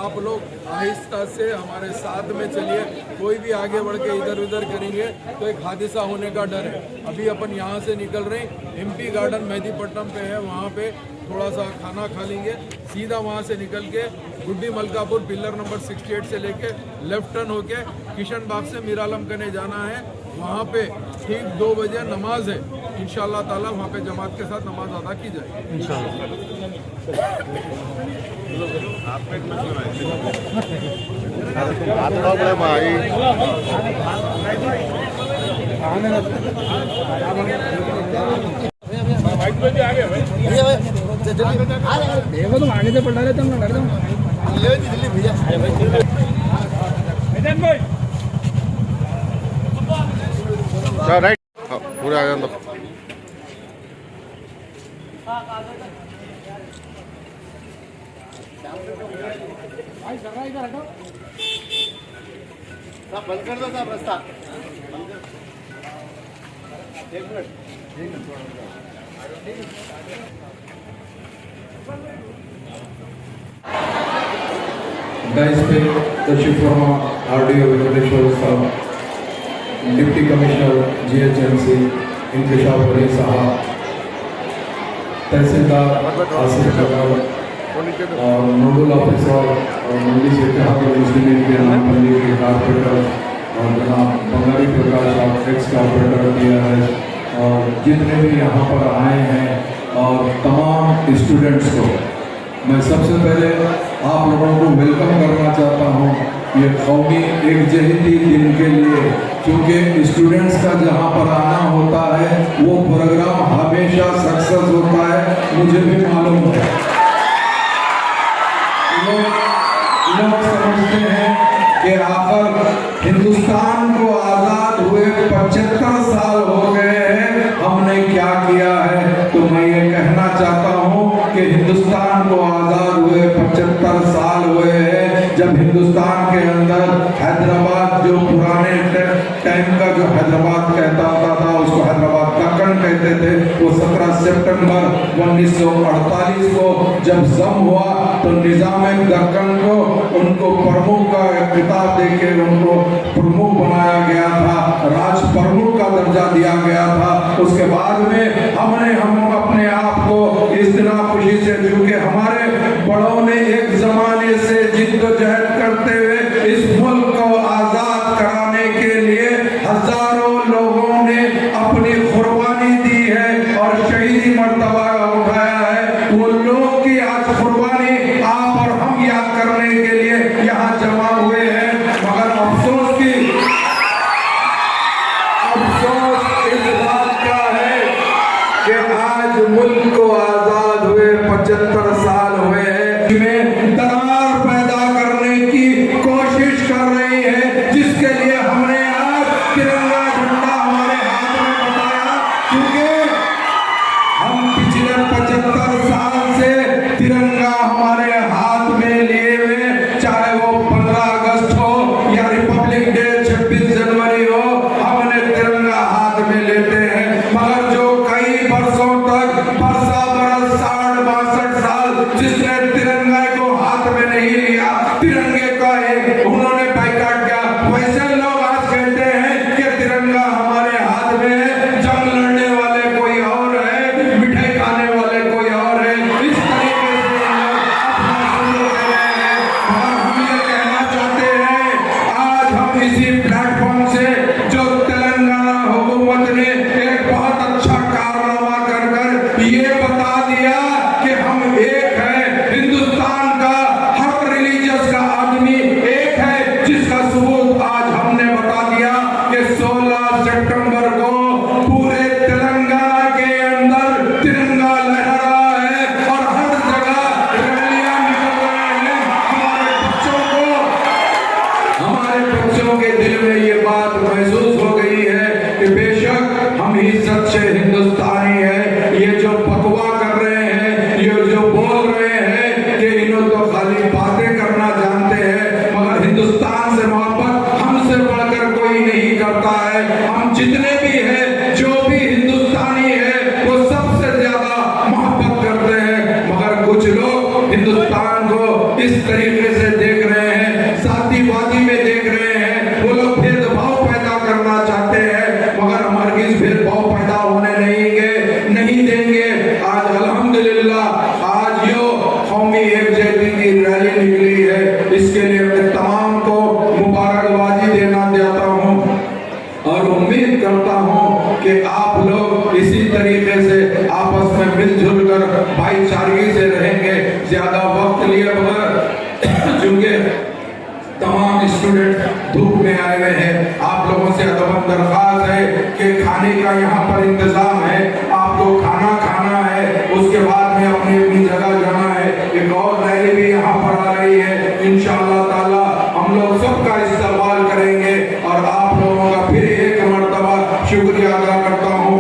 आप लोग आहिस्ता से हमारे साथ में चलिए। कोई भी आगे बढ़ के इधर उधर करेंगे तो एक हादसा होने का डर है। अभी अपन यहाँ से निकल रहे हैं, एमपी गार्डन मेहदीपट्टनम पे है, वहाँ पे थोड़ा सा खाना खा लेंगे, सीधा वहाँ से निकल के गुड्डी मलकापुर पिलर नंबर 68 से लेके लेफ्ट टर्न होके किशन बाग से मीरालम करने जाना है। वहाँ पे ठीक 2 बजे नमाज है, इंशाल्लाह ताला वहाँ पे जमात के साथ नमाज अदा की जाएगी आगे से पढ़ा रहे थे हम दिल्ली भैया राइट पूरे आ जाओ। बंद कर दो साहब रास्ता। एक minute Guys, the chief from RDO Venkateshwar Saab, Deputy Commissioner GHMC इंकशाफ अली साहब, तहसीलदार आसिफ अगर और नोडल ऑफिसर और मंडी से मुस्लिम के नाम मंडी के कारपोरेटर और जनाब बंगाली प्रकाश साहब एक्स कारपोरेटर PRS और जितने भी यहाँ पर आए हैं और तमाम स्टूडेंट्स को मैं सबसे पहले आप लोगों को वेलकम करना चाहता हूँ ये कौमी एकजहती दिन के लिए, क्योंकि स्टूडेंट्स का जहाँ पर आना होता है वो प्रोग्राम हमेशा सक्सेस होता है, मुझे भी मालूम है। लोग समझते हैं कि आखिर हिंदुस्तान को आज़ाद हुए 75 साल हो गए हैं, हमने क्या किया है। तो मैं ये कहना चाहता हूँ कि हिंदुस्तान को आज़ाद हुए 75 साल हुए हैं। जब हिंदुस्तान के अंदर हैदराबाद जो पुराने टाइम का जो हैदराबाद कहता होता था उसको हैदराबाद दक्कन कहते थे, वो 17 सितंबर 1948 को जब जम हुआ तो निजाम दक्कन को उनको प्रमुख का खिताब देके उनको प्रमुख बनाया गया था, राज प्रमुख का दर्जा दिया गया था। उसके बाद में हम अपने आप को इस दिन खुशी से, क्योंकि हमारे बड़ों ने एक जमाने से जिद्दोजहद करते हुए इस मुल्क को आजाद कराने के लिए हजारों लोगों ने अपनी कुर्बानी दी है और शहीदी मर्तबा उठाया है। वो लोगों की आज कुर्बानी आप और हम याद करने के लिए यहाँ जमा हुए हैं। मगर अफसोस इस बात का है कि आज मुल्क को आजाद हुए 75 साल हुए हैं, में दरार पैदा करने की कोशिश कर रही है, जिसके लिए हमने आज तिरंगा झंडा हमारे हाथ में बताया। क्योंकि हम पिछले 75 साल से तिरंगा हमारे हाथ में लिए हुए, चाहे वो 15 अगस्त हो या रिपब्लिक डे 26 जनवरी हो, हमने तिरंगा हाथ में लेते हैं। मगर जो कई वर्षों तक 60-62 साल जिसने तिरंगा को हाथ में नहीं लिया, तिरंगे का उन्होंने बाइकाट किया, वैसे लोग आज कहते हैं कि तिरंगा हमारे हाथ में है, जंग लड़ने वाले कोई और है, मिठाई खाने वाले कोई और है। इस तरीके से अपना शुरू कर रहे हैं। और हम ये कहना चाहते हैं, आज हम इसी प्लेटफॉर्म से जो तेलंगाना हुकूमत ने एक बहुत अच्छा कारनामा कर ये बता दिया कि हम एक है, हिंदुस्तान का हर रिलीजियस का आदमी एक है, जिसका सबूत आज हमने बता दिया कि 16 सितंबर को पूरे तेलंगाना के अंदर तिरंगा लहरा है और हर जगह रैलियां निकल रहे हैं। हमारे बच्चों के दिल में ये बात महसूस हो गई है कि बेशक हम ही सच्चे हिंदुस्तानी हैं। ये जो बकवा कर रहे हैं, ये जो बोल रहे हैं कि इन्हों तो खाली बातें करना जानते हैं, मगर हिंदुस्तान से मोहब्बत हमसे बढ़कर कोई नहीं करता है। हम जितने भी हैं, जो भी हिंदुस्तानी है, वो सबसे ज्यादा मोहब्बत करते हैं। मगर कुछ लोग हिंदुस्तान को इस तरीके से देख उम्मीद करता हूँ कि आप लोग इसी तरीके से आपस में मिलजुल कर भाईचारगी से रहेंगे। ज्यादा वक्त लिए बगैर चूंकि तमाम स्टूडेंट धूप में आए हुए हैं, आप लोगों से अदबन दरख्वास्त है कि खाने का यहाँ पर इंतजाम है, आपको खाना खाना है, उसके बाद में अपनी अपनी जगह जाना है। एक और रैली भी यहाँ पर आ रही है, इंशाअल्लाह ताला हम लोग सबका इस्तेमाल करेंगे और आप लोगों का फिर एक मर्तबा शुक्रिया अदा करता हूँ,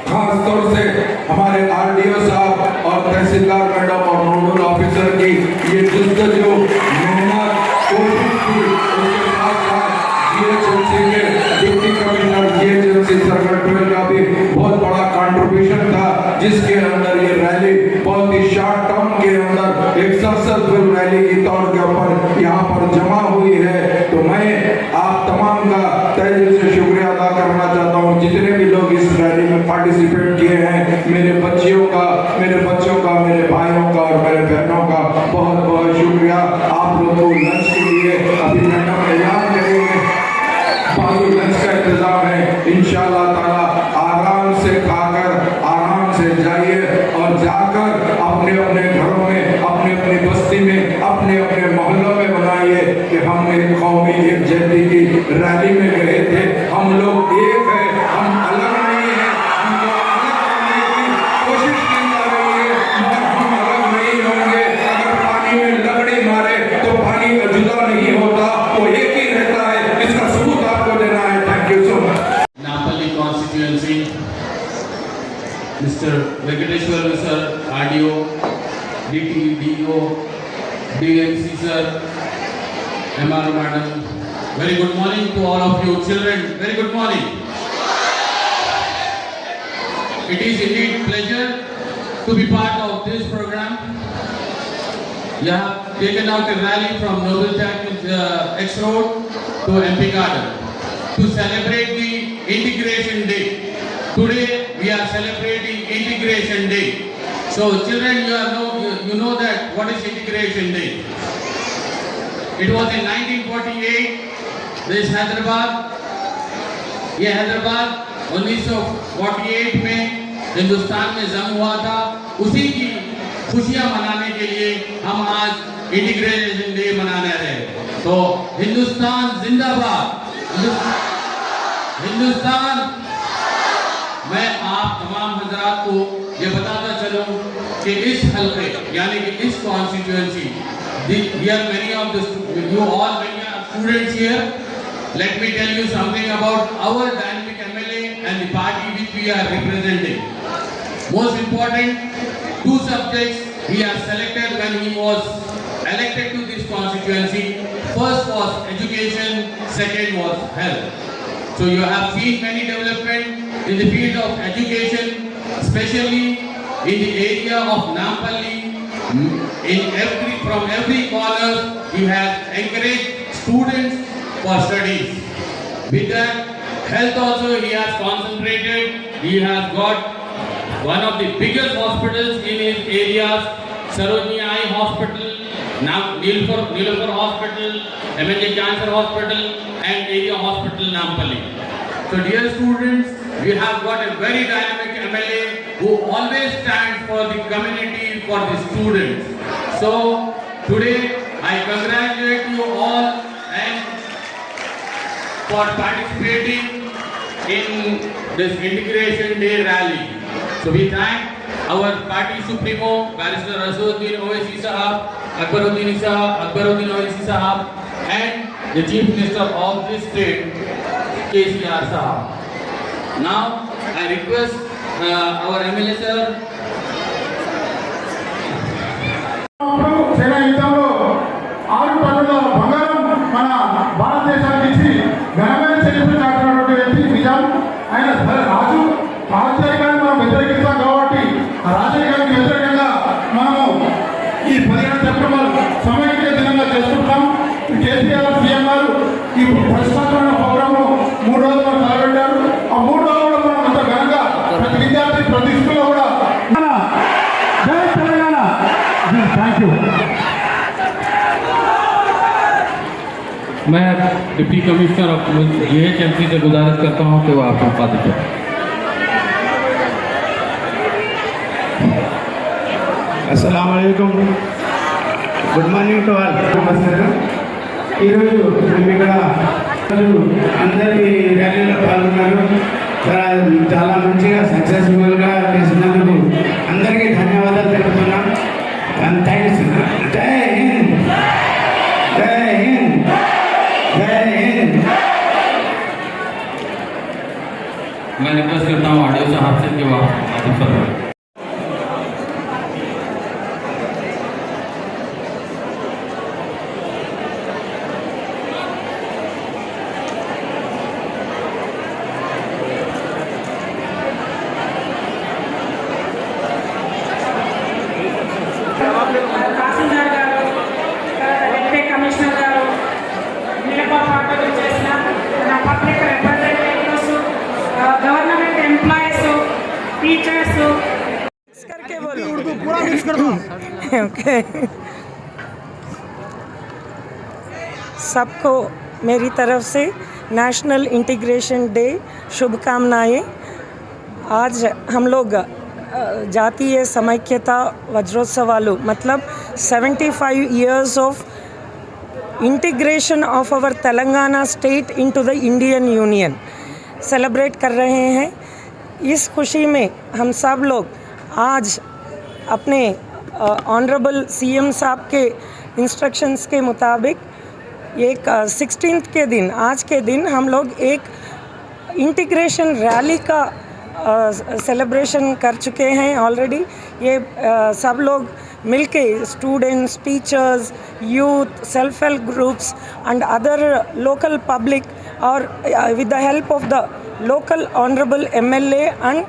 खास तौर से हमारे RDO साहब और तहसीलदार मैडम और नोडल ऑफिसर की ये जो मेहनत कोशिश की, उसके साथ साथ GHMC के डिप्टी कमिश्नर GHMC सर्कल 12 का भी बहुत बड़ा कंट्रीब्यूशन था, जिसके अंदर ये रैली बहुत ही शॉर्ट टर्म के अंदर एक सक्सेसफुल रैली के तौर के ऊपर यहाँ पर जमा हुई है। तो मैं आप तमाम का तहे दिल से शुक्रिया अदा करना चाहता हूँ, जितने भी लोग इस रैली में पार्टिसिपेट किए हैं, मेरे बच्चों का, मेरे भाइयों का और मेरे बहनों का बहुत बहुत शुक्रिया। आप लोगों को लंच के लिए अभी मैडम ऐलान करेंगे, बाजू लंच का इंतजाम है, इंशाअल्लाह ताला आराम से खाकर आराम से जाइए और जाकर अपने अपने घरों में, अपने अपनी बस्ती में, अपने अपने मोहल्लों में बनाइए कि हम एक कौमी एकजुटता की रैली में गए थे, हम लोग एक है, हम अलग नहीं है, हमको अलग करने की कोशिश की जा रही है, मगर हम अलग नहीं होंगे। अगर पानी में लकड़ी मारे तो पानी जुदा नहीं होता, वो एक ही रहता है, इसका सबूत आपको देना है। Thank you so much. Napoli constituency, Mr. Venkateshwar sir, RDO, DTDO, DMC sir, MR madam. Very good morning to all of you children. Very good morning. It is indeed pleasure to be part of this program. You have taken out a rally from Noble Tech X Road to MP Garden to celebrate the Integration Day. Today we are celebrating Integration Day. So children, you know that what is Integration Day. It was in 1948. This Hyderabad, ये हैदराबाद 1948 में हिंदुस्तान में जंग हुआ था, उसी की खुशियां मनाने के लिए हम आज इंटीग्रेशन डे मना रहे हैं। तो हिंदुस्तान जिंदाबाद, हिंदुस्तान। मैं आप तमाम हजरात को ये बताता चलूं कि इस हल्के यानी कि इस constituency, here many of the you all many are students here. Let me tell you something about our dynamic MLA and the party which we are representing. Most important, two subjects he has selected when he was elected to this constituency. First was education, second was health. So you have seen many development in the field of education, especially in the area of Nampally. From every corner, he has encouraged students for studies. With that, health also he has concentrated. He has got one of the biggest hospitals in his areas, Sarojini Eye Hospital, Nilafar Hospital, MNJ Cancer Hospital, and Area Hospital Nampally. So dear students, we have got a very dynamic MLA who always stands for the community, for the students. So today I congratulate you all and for participating in this Integration Day rally. So we thank our party supremo, Barrister Asaduddin Owaisi Sahab, Akbaruddin Owaisi Sahab, and the Chief Minister of this state, KCR Sahab. Now I request our MLA sir. సేనా యుద్ధంలో 6 టన్నుల బంగారం మన భారతదేశానికి ఇచ్చి ఘనమైన చరిత్ర చాటున్నటువంటి వ్యక్తి నిజాం. ఆయన రాజు రాజరికాన్ని మనం వ్యతిరేకిస్తాం కాబట్టి ఆ రాజరికానికి వ్యతిరేకంగా మనము ఈ 15 సెప్టెంబర్ సమైక్య దినంగా చేసుకుంటాం. కేసీఆర్ సీఎం గారు ఈ ప్రతిష్టాత్మకమైన ప్రోగ్రాంను 3 రోజులు మనం తలపెట్టారు. ఆ 3 రోజులు కూడా మనం అంత ఘనంగా ప్రతి విద్యార్థి ప్రతి స్కూల్లో కూడా జై తెలంగాణ. Thank you. मैं डिप्टी कमिश्नर ऑफ GHMC से गुजारिश करता हूँ कि वो आपको उपाधि दें। अस्सलाम वालेकुम, గుడ్ మార్నింగ్ టు ఆల్. నమస్కారం. ఈరోజు మేము ఇక్కడ అందరి ర్యాలీలో పాల్గొన్నారు. చాలా మంచిగా సక్సెస్ఫుల్గా చేసినందుకు అందరికీ ధన్యవాదాలు తెలుపుతున్నాం. థ్యాంక్స్. జై హింద్, జై హింద్, జై హింద్. मैं रिक्वेस्ट करता हूँ ऑडियो साहब से कि वो आगे फरमाएं। తహసీల్దార్ గారు, డిప్యూటీ కమిషనర్ గారు, మిగతా పార్టీలు చేసిన మన public representatives, government employees, teachers करके बोलो उर्दू पूरा मिक्स कर दो. ओके. सबको मेरी तरफ से नेशनल इंटीग्रेशन डे शुभकामनाएं. आज हम लोग जातीय समाख्यता वज्रोत्सवालु मतलब 75 years of integration of our Telangana state into the Indian union celebrate कर रहे हैं. इस खुशी में हम सब लोग आज अपने ऑनरेबल CM साहब के इंस्ट्रक्शंस के मुताबिक एक 16th के दिन, आज के दिन हम लोग एक इंटीग्रेशन रैली का सेलिब्रेशन कर चुके हैं ऑलरेडी. ये सब लोग मिलके students, teachers, youth, self help groups and other local public और with the help of the local honourable MLA and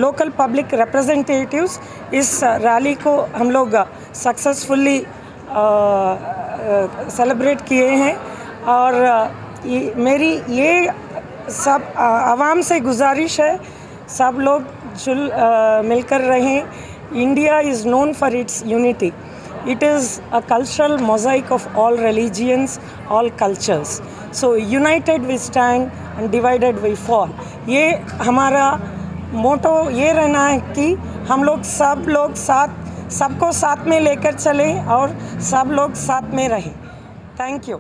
local public representatives इस रैली को हम लोग सक्सेसफुली सेलिब्रेट किए हैं. और मेरी ये सब आवाम से गुजारिश है, सब लोग मिलकर रहें. India is known for its unity. It is a cultural mosaic of all religions, all cultures. So united we stand and divided we fall. ये हमारा मोटो ये रहना है कि हम लोग सबको साथ में लेकर चलें और सब लोग साथ में रहें. Thank you.